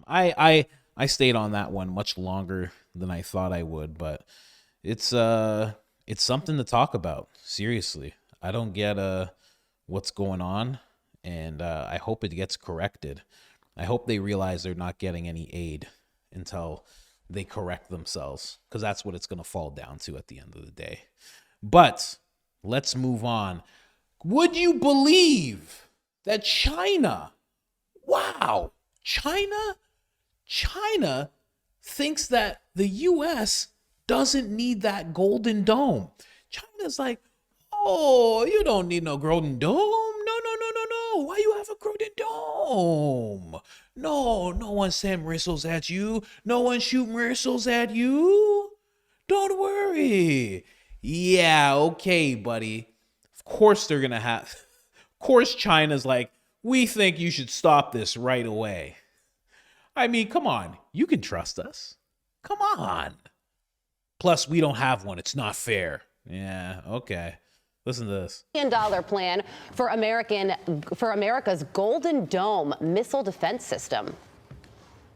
on. I stayed on that one much longer than I thought I would, but it's something to talk about. Seriously, I don't get what's going on, and I hope it gets corrected. I hope they realize they're not getting any aid until they correct themselves, because that's what it's going to fall down to at the end of the day. But let's move on. Would you believe that China, wow, China thinks that the U.S. doesn't need that golden dome. China's like, oh, you don't need no golden dome. No. Why you have a golden dome? No one sent missiles at you. No one shoot missiles at you. Don't worry. Yeah, okay, buddy. Of course they're going to have... Of course China's like, we think you should stop this right away. I mean, come on. You can trust us. Come on. Plus, we don't have one. It's not fair. Yeah, okay. Listen to this. $1 billion plan for America's Golden Dome missile defense system.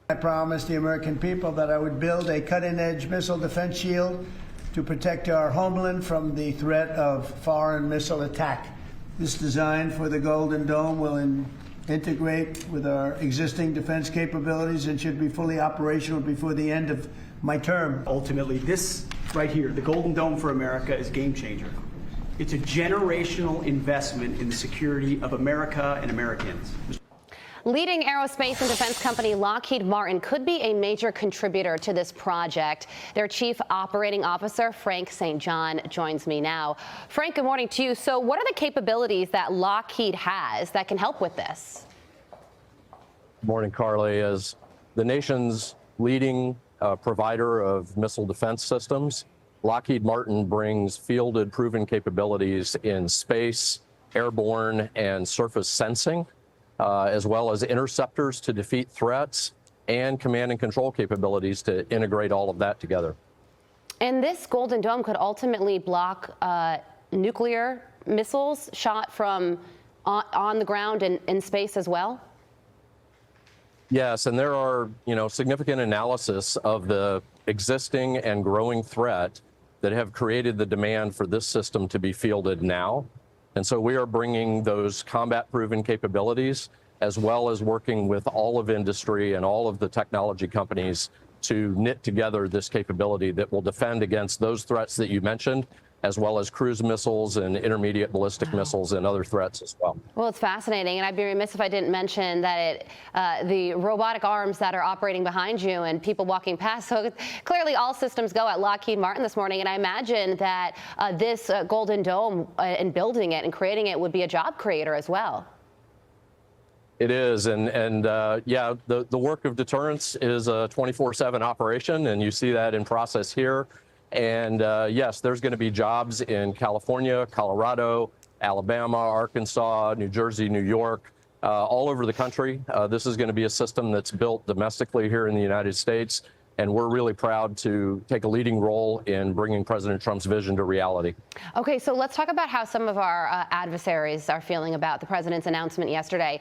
I promised the American people that I would build a cutting-edge missile defense shield to protect our homeland from the threat of foreign missile attack. This design for the Golden Dome will integrate with our existing defense capabilities and should be fully operational before the end of my term. Ultimately, this right here, the Golden Dome for America, is a game changer. It's a generational investment in the security of America and Americans. Leading aerospace and defense company Lockheed Martin could be a major contributor to this project. Their chief operating officer, Frank St. John, joins me now. Frank, good morning to you. So what are the capabilities that Lockheed has that can help with this? Good morning, Carly. As the nation's leading provider of missile defense systems, Lockheed Martin brings fielded, proven capabilities in space, airborne, and surface sensing, as well as interceptors to defeat threats and command and control capabilities to integrate all of that together. And this Golden Dome could ultimately block nuclear missiles shot from on the ground and in space as well? Yes, and there are, significant analysis of the existing and growing threat that have created the demand for this system to be fielded now. And so we are bringing those combat-proven capabilities, as well as working with all of industry and all of the technology companies to knit together this capability that will defend against those threats that you mentioned, as well as cruise missiles and intermediate ballistic missiles and other threats as well. Well, it's fascinating, and I'd be remiss if I didn't mention that the robotic arms that are operating behind you and people walking past. So clearly all systems go at Lockheed Martin this morning, and I imagine that this Golden Dome and building it and creating it would be a job creator as well. It is, and yeah, the work of deterrence is a 24/7 operation, and you see that in process here. And yes, there's going to be jobs in California, Colorado, Alabama, Arkansas, New Jersey, New York, all over the country. This is going to be a system that's built domestically here in the United States. And we're really proud to take a leading role in bringing President Trump's vision to reality. Okay, so let's talk about how some of our adversaries are feeling about the president's announcement yesterday.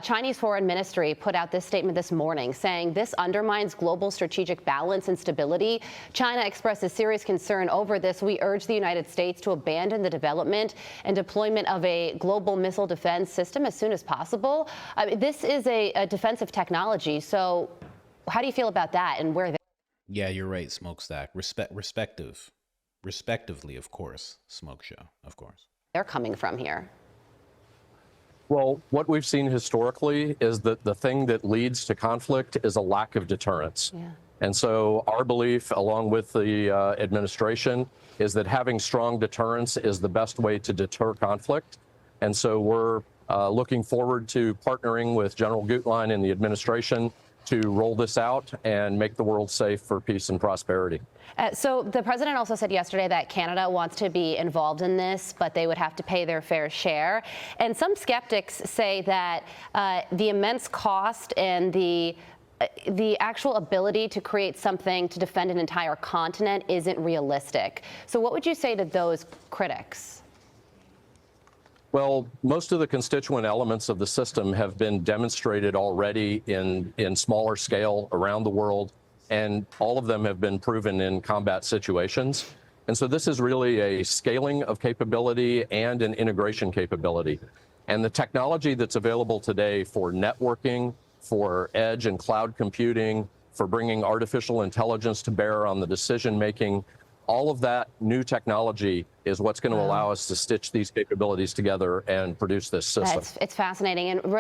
Chinese Foreign Ministry put out this statement this morning saying this undermines global strategic balance and stability. China expresses serious concern over this. We urge the United States to abandon the development and deployment of a global missile defense system as soon as possible. This is a defensive technology, so how do you feel about that and where? Yeah, you're right, Smokestack. Respectively, of course. Smoke Show, of course. They're coming from here. Well, what we've seen historically is that the thing that leads to conflict is a lack of deterrence. Yeah. And so our belief, along with the administration, is that having strong deterrence is the best way to deter conflict. And so we're looking forward to partnering with General Gutlein and the administration to roll this out and make the world safe for peace and prosperity. So the president also said yesterday that Canada wants to be involved in this, but they would have to pay their fair share. And some skeptics say that the immense cost and the actual ability to create something to defend an entire continent isn't realistic. So what would you say to those critics? Well, most of the constituent elements of the system have been demonstrated already in smaller scale around the world, and all of them have been proven in combat situations. And so this is really a scaling of capability and an integration capability. And the technology that's available today for networking, for edge and cloud computing, for bringing artificial intelligence to bear on the decision making, all of that new technology is what's going to allow us to stitch these capabilities together and produce this system. It's fascinating. And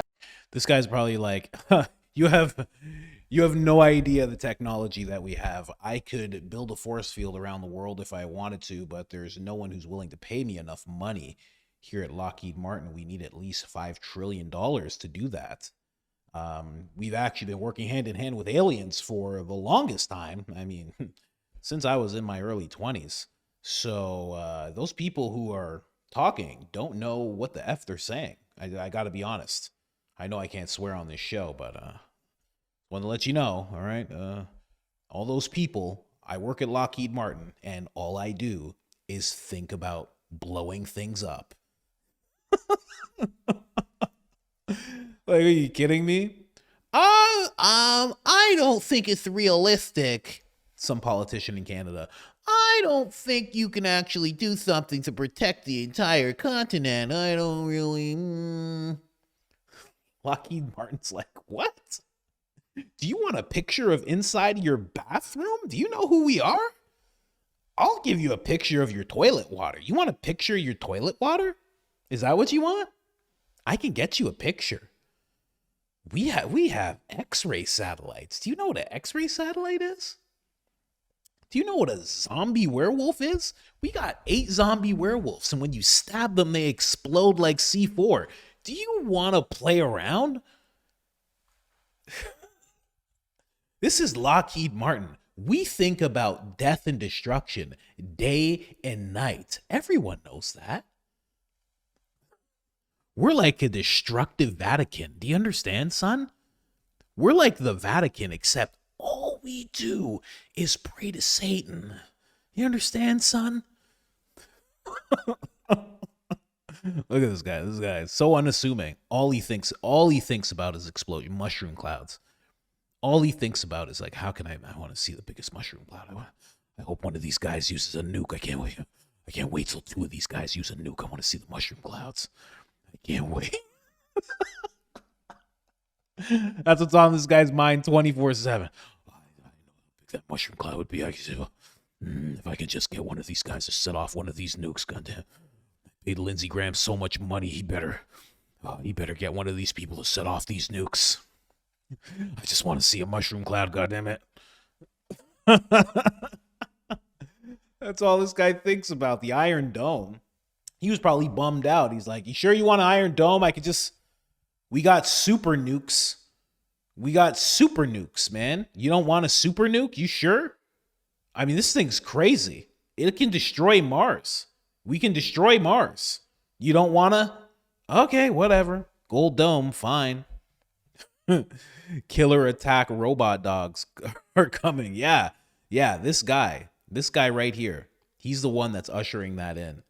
This guy's probably like, huh, you have no idea the technology that we have. I could build a force field around the world if I wanted to, but there's no one who's willing to pay me enough money. Here at Lockheed Martin, we need at least $5 trillion to do that. We've actually been working hand in hand with aliens for the longest time. I mean, since I was in my early 20s. So those people who are talking don't know what the F they're saying. I got to be honest. I know I can't swear on this show, but want to let you know, all right? All those people, I work at Lockheed Martin, and all I do is think about blowing things up. Like, are you kidding me? I don't think it's realistic. Some politician in Canada. I don't think you can actually do something to protect the entire continent. I don't really. Lockheed Martin's like, what? Do you want a picture of inside your bathroom? Do you know who we are? I'll give you a picture of your toilet water. You want a picture of your toilet water? Is that what you want? I can get you a picture. We have X-ray satellites. Do you know what an X-ray satellite is? Do you know what a zombie werewolf is? We got 8 zombie werewolves, and when you stab them, they explode like C4. Do you want to play around? This is Lockheed Martin. We think about death and destruction day and night. Everyone knows that. We're like a destructive Vatican. Do you understand, son? We're like the Vatican, except all we do is pray to Satan. You understand, son? Look at this guy. This guy is so unassuming. All he thinks about is explosion, mushroom clouds. All he thinks about is like, how can I want to see the biggest mushroom cloud. I hope one of these guys uses a nuke. I can't wait. I can't wait till 2 of these guys use a nuke. I want to see the mushroom clouds. I can't wait. That's what's on this guy's mind 24/7. I know how big that mushroom cloud would be. If I could just get one of these guys to set off one of these nukes, goddamn. I paid Lindsey Graham so much money, he better get one of these people to set off these nukes. I just want to see a mushroom cloud, goddammit. That's all this guy thinks about, the Iron Dome. He was probably bummed out. He's like, you sure you want an Iron Dome? We got super nukes. We got super nukes, man. You don't want a super nuke? You sure? I mean, this thing's crazy. It can destroy Mars. We can destroy Mars. You don't wanna? Okay, whatever. Gold Dome, fine. Killer attack robot dogs are coming. Yeah, this guy right here. He's the one that's ushering that in.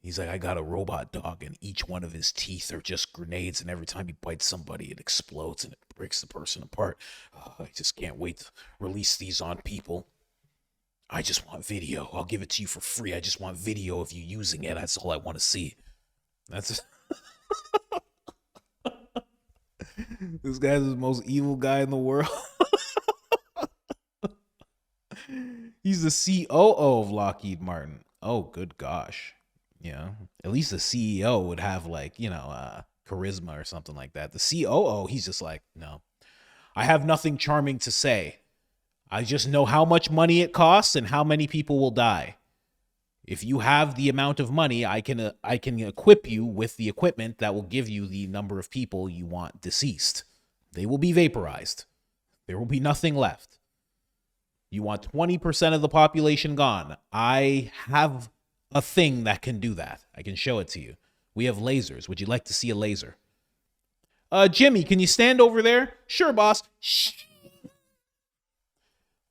He's like, I got a robot dog, and each one of his teeth are just grenades, and every time he bites somebody, it explodes, and it breaks the person apart. Oh, I just can't wait to release these on people. I just want video. I'll give it to you for free. I just want video of you using it. That's all I want to see. That's This guy's the most evil guy in the world. He's the COO of Lockheed Martin. Oh, good gosh. Yeah, at least the CEO would have charisma or something like that. The COO, he's just like, no, I have nothing charming to say. I just know how much money it costs and how many people will die. If you have the amount of money, I can equip you with the equipment that will give you the number of people you want deceased. They will be vaporized. There will be nothing left. You want 20% of the population gone. I have a thing that can do that. I can show it to you. We have lasers. Would you like to see a laser? Jimmy, can you stand over there? Sure, boss. Shh.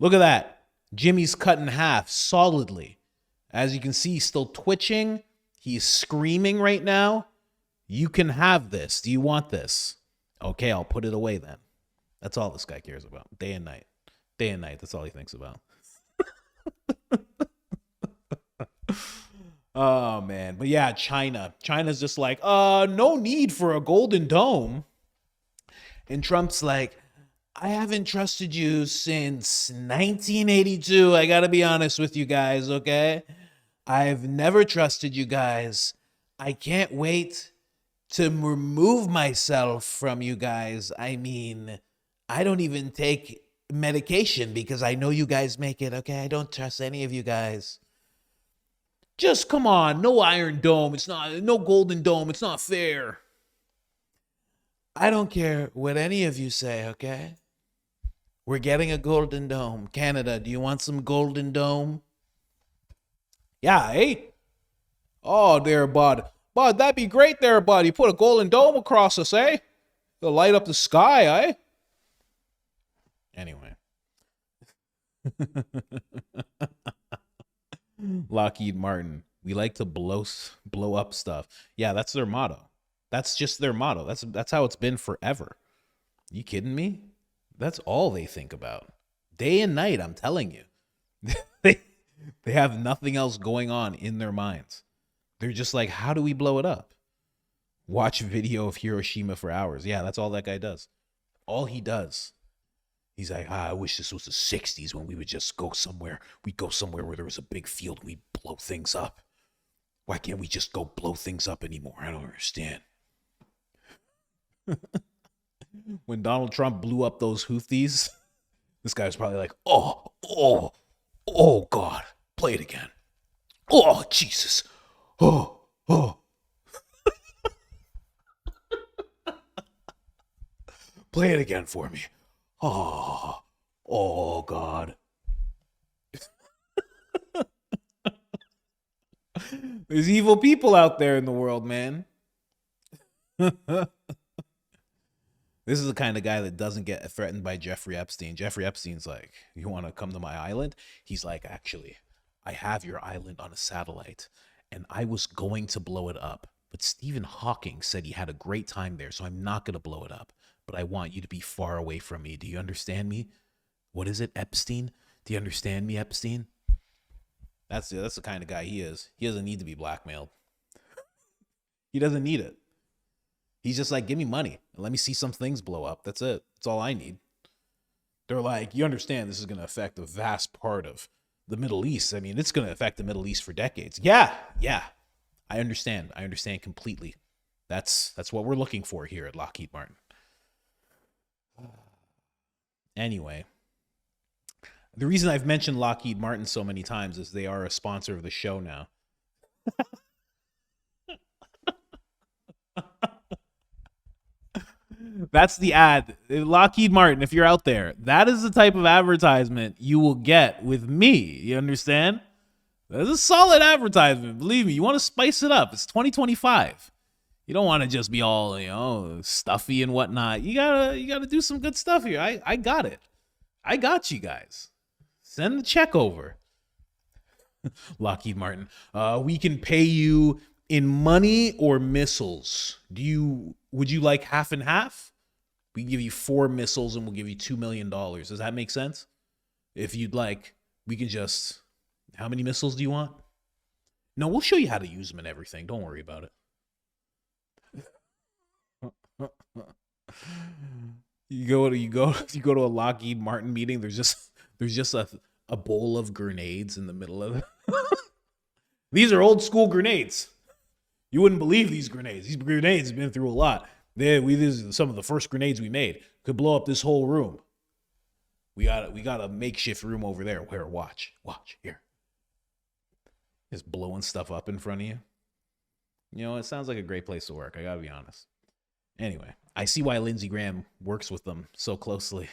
Look at that. Jimmy's cut in half solidly. As you can see, he's still twitching. He's screaming right now. You can have this. Do you want this? Okay, I'll put it away then. That's all this guy cares about. Day and night. Day and night. That's all he thinks about. Oh, man. But yeah, China. China's just like, no need for a golden dome. And Trump's like, I haven't trusted you since 1982. I got to be honest with you guys, okay? I've never trusted you guys. I can't wait to remove myself from you guys. I mean, I don't even take medication because I know you guys make it, okay? I don't trust any of you guys. Just come on, no Iron Dome. It's not, no Golden Dome. It's not fair. I don't care what any of you say, okay? We're getting a Golden Dome. Canada, do you want some Golden Dome? Yeah, eh? Oh, there, bud. Bud, that'd be great there, bud. You put a Golden Dome across us, eh? It'll light up the sky, eh? Anyway. Lockheed Martin. We like to blow up stuff. Yeah, that's their motto. That's just their motto. That's how it's been forever. You kidding me? That's all they think about. Day and night, I'm telling you. They have nothing else going on in their minds. They're just like, how do we blow it up? Watch a video of Hiroshima for hours. Yeah, that's all that guy does. All he does. He's like, I wish this was the 60s when we would just go somewhere. We'd go somewhere where there was a big field and we'd blow things up. Why can't we just go blow things up anymore? I don't understand. When Donald Trump blew up those Houthis, this guy was probably like, oh, God, play it again. Oh, Jesus. Oh. Play it again for me. Oh, God. There's evil people out there in the world, man. This is the kind of guy that doesn't get threatened by Jeffrey Epstein. Jeffrey Epstein's like, you want to come to my island? He's like, actually, I have your island on a satellite, and I was going to blow it up. But Stephen Hawking said he had a great time there, so I'm not going to blow it up. But I want you to be far away from me. Do you understand me? What is it, Epstein? Do you understand me, Epstein? That's the kind of guy he is. He doesn't need to be blackmailed. He doesn't need it. He's just like, give me money and let me see some things blow up. That's it. That's all I need. They're like, you understand this is going to affect a vast part of the Middle East. I mean, it's going to affect the Middle East for decades. Yeah. I understand. I understand completely. That's what we're looking for here at Lockheed Martin. Anyway, the reason I've mentioned Lockheed Martin so many times is they are a sponsor of the show now. That's the ad. Lockheed Martin, if you're out there, that is the type of advertisement you will get with me. You understand? That's a solid advertisement. Believe me, you want to spice it up. It's 2025. You don't want to just be all, stuffy and whatnot. You gotta do some good stuff here. I got it. I got you guys. Send the check over. Lockheed Martin. We can pay you in money or missiles. Would you like half and half? We can give you 4 missiles and we'll give you $2 million. Does that make sense? If you'd like, we can just... How many missiles do you want? No, we'll show you how to use them and everything. Don't worry about it. You go to a Lockheed Martin meeting, there's just a bowl of grenades in the middle of it. These are old school grenades. You wouldn't believe these grenades. These grenades have been through a lot. These are some of the first grenades we made. Could blow up this whole room. We got a makeshift room over there. Where watch here. Just blowing stuff up in front of you. It sounds like a great place to work. I gotta be honest. Anyway, I see why Lindsey Graham works with them so closely.